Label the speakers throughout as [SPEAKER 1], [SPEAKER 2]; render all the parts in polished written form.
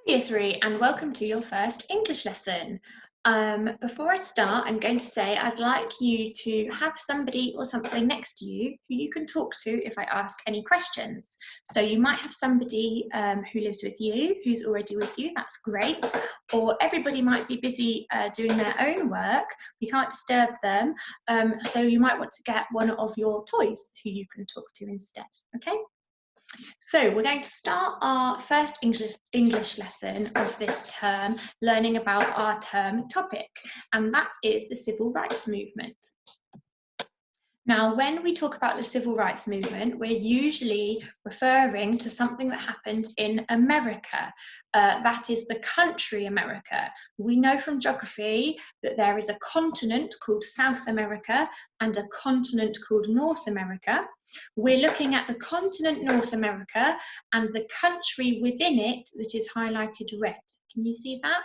[SPEAKER 1] Year 3 and welcome to your first English lesson. Before I start, I'm going to say I'd like you to have somebody or something next to you who you can talk to if I ask any questions. So you might have somebody who lives with you, who's already with you, that's great. Or everybody might be busy doing their own work, we can't disturb them. So you might want to get one of your toys who you can talk to instead, okay? So we're going to start our first English lesson of this term, learning about our term topic, and that is the civil rights movement. Now, when we talk about the civil rights movement, we're usually referring to something that happened in America. That is the country America. We know from geography that there is a continent called South America and a continent called North America. We're looking at the continent North America and the country within it that is highlighted red. Can you see that?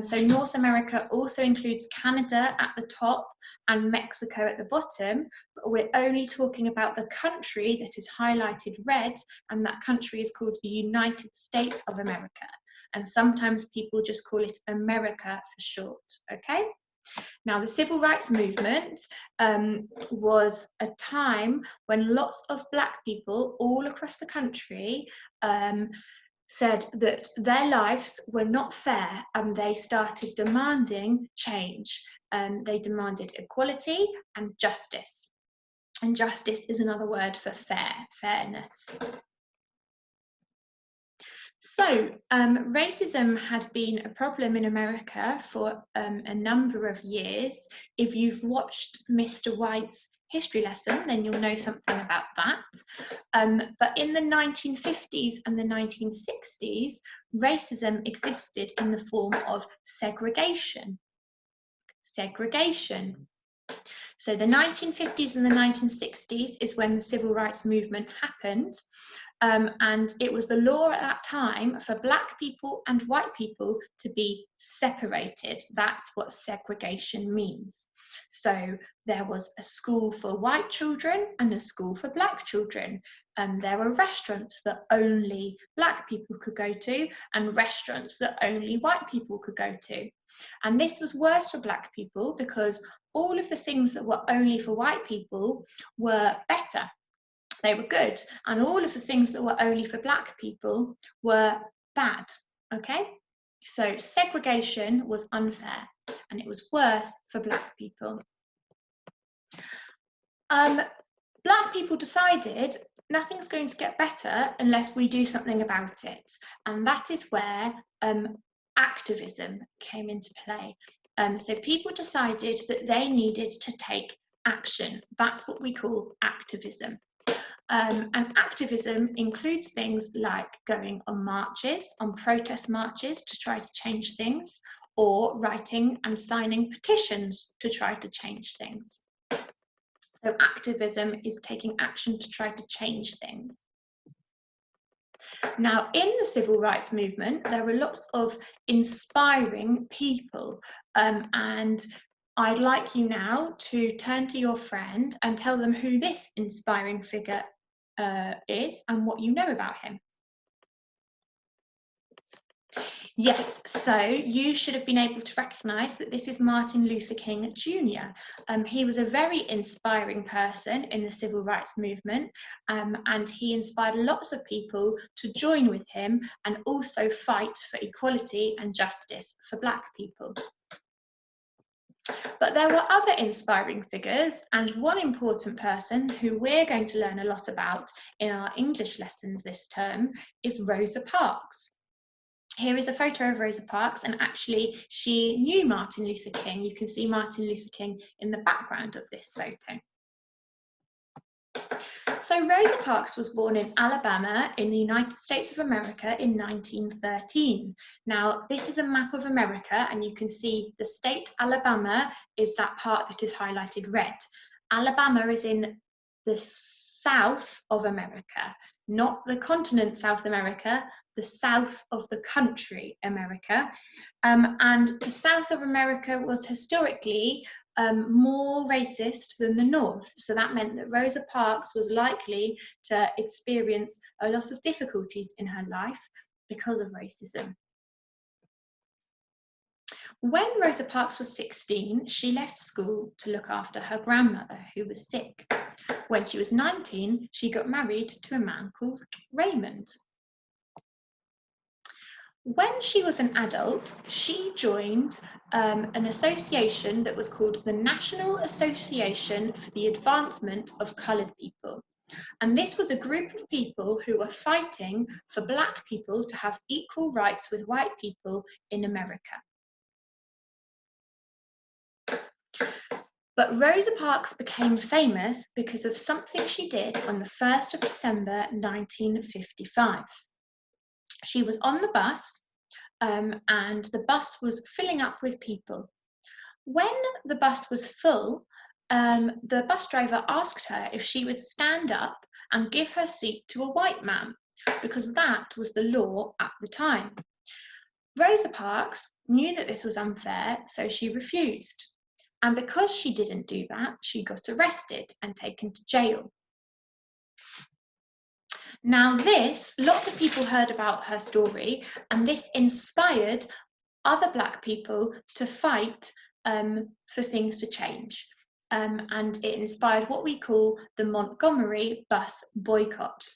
[SPEAKER 1] So North America also includes Canada at the top and Mexico at the bottom, but we're only talking about the country that is highlighted red, and that country is called the United States of America. And sometimes people just call it America for short, okay? Now, the civil rights movement was a time when lots of Black people all across the country said that their lives were not fair, and they started demanding change. They demanded equality and justice. And justice is another word for fairness. So, racism had been a problem in America for a number of years. If you've watched Mr. White's history lesson, then you'll know something about that. But in the 1950s and the 1960s, racism existed in the form of segregation. So the 1950s and the 1960s is when the civil rights movement happened. And it was the law at that time for Black people and white people to be separated. That's what segregation means. So there was a school for white children and a school for Black children. There were restaurants that only Black people could go to and restaurants that only white people could go to. And this was worse for Black people because all of the things that were only for white people were better. They were good, and all of the things that were only for Black people were bad, okay? So segregation was unfair, and it was worse for Black people. Black people decided nothing's going to get better unless we do something about it, and that is where activism came into play. So people decided that they needed to take action. That's what we call activism. And activism includes things like going on marches, on protest marches to try to change things, or writing and signing petitions to try to change things. So activism is taking action to try to change things. Now, in the civil rights movement, there were lots of inspiring people, and I'd like you now to turn to your friend and tell them who this inspiring figure is and what you know about him. Yes, so you should have been able to recognise that this is Martin Luther King Jr. He was a very inspiring person in the civil rights movement, and he inspired lots of people to join with him and also fight for equality and justice for Black people. But there were other inspiring figures, and one important person who we're going to learn a lot about in our English lessons this term is Rosa Parks. Here is a photo of Rosa Parks, and actually she knew Martin Luther King. You can see Martin Luther King in the background of this photo. So Rosa Parks was born in Alabama in the United States of America in 1913. Now, this is a map of America, and you can see the state Alabama is that part that is highlighted red. Alabama is in the south of America, not the continent South America, the south of the country America. And the south of America was historically more racist than the north. So that meant that Rosa Parks was likely to experience a lot of difficulties in her life because of racism. When Rosa Parks was 16, she left school to look after her grandmother, who was sick. When she was 19, she got married to a man called Raymond. When she was an adult, she joined an association that was called the National Association for the Advancement of Coloured People. And this was a group of people who were fighting for Black people to have equal rights with white people in America. But Rosa Parks became famous because of something she did on the 1st of December 1955. She was on the bus and the bus was filling up with people. When the bus was full, the bus driver asked her if she would stand up and give her seat to a white man, because that was the law at the time. Rosa Parks knew that this was unfair, so she refused. And because she didn't do that, she got arrested and taken to jail. Now lots of people heard about her story, and this inspired other Black people to fight for things to change. And it inspired what we call the Montgomery Bus boycott.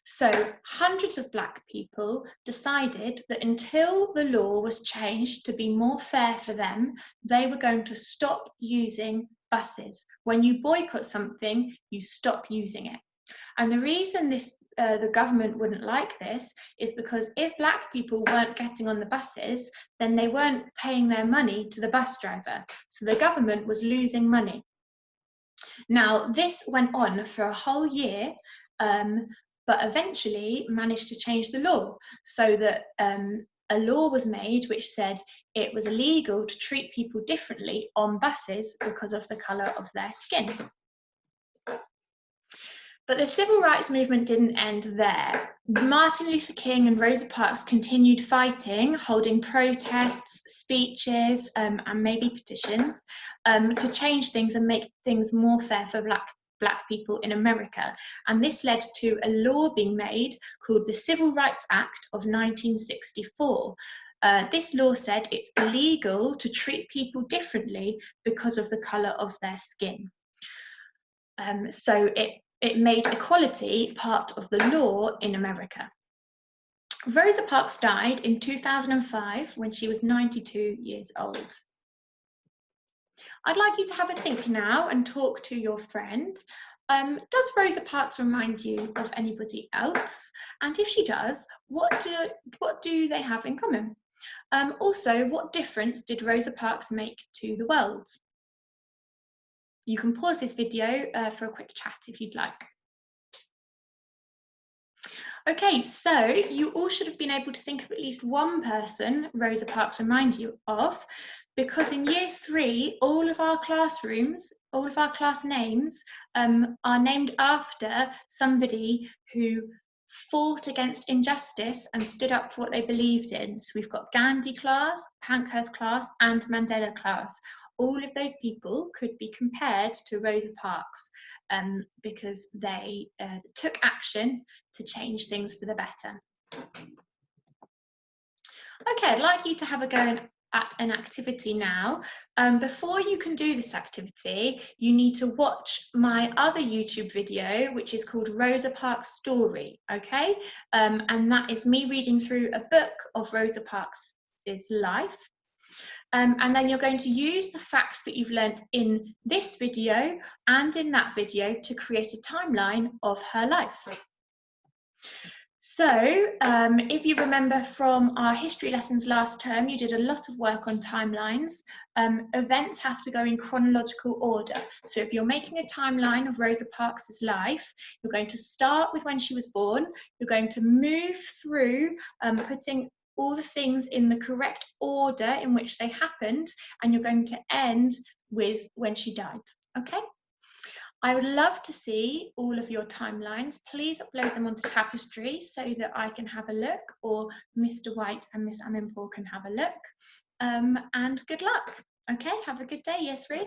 [SPEAKER 1] So hundreds of Black people decided that until the law was changed to be more fair for them, they were going to stop using buses. When you boycott something, you stop using it. And the reason the government wouldn't like this is because if Black people weren't getting on the buses, then they weren't paying their money to the bus driver. So the government was losing money. Now, this went on for a whole year, but eventually managed to change the law so that a law was made which said it was illegal to treat people differently on buses because of the colour of their skin. But the civil rights movement didn't end there. Martin Luther King and Rosa Parks continued fighting, holding protests, speeches, and maybe petitions to change things and make things more fair for Black people in America. And this led to a law being made called the Civil Rights Act of 1964. This law said it's illegal to treat people differently because of the colour of their skin. So it made equality part of the law in America. Rosa Parks died in 2005 when she was 92 years old. I'd like you to have a think now and talk to your friend. Does Rosa Parks remind you of anybody else? And if she does, what do they have in common? Also, what difference did Rosa Parks make to the world? You can pause this video for a quick chat if you'd like. Okay, so you all should have been able to think of at least one person Rosa Parks reminds you of, because in year 3, all of our classrooms, all of our class names are named after somebody who fought against injustice and stood up for what they believed in. So we've got Gandhi class, Pankhurst class, and Mandela class. All of those people could be compared to Rosa Parks because they took action to change things for the better. Okay, I'd like you to have a go at an activity now. Before you can do this activity, you need to watch my other YouTube video, which is called Rosa Parks Story, okay? And that is me reading through a book of Rosa Parks' life. And then you're going to use the facts that you've learnt in this video and in that video to create a timeline of her life. So if you remember from our history lessons last term, you did a lot of work on timelines. Events have to go in chronological order. So if you're making a timeline of Rosa Parks' life, you're going to start with when she was born, you're going to move through putting all the things in the correct order in which they happened, and you're going to end with when she died, okay? I would love to see all of your timelines. Please upload them onto Tapestry so that I can have a look, or Mr. White and Miss Aminpour can have a look. And good luck. Okay, have a good day, Year 3.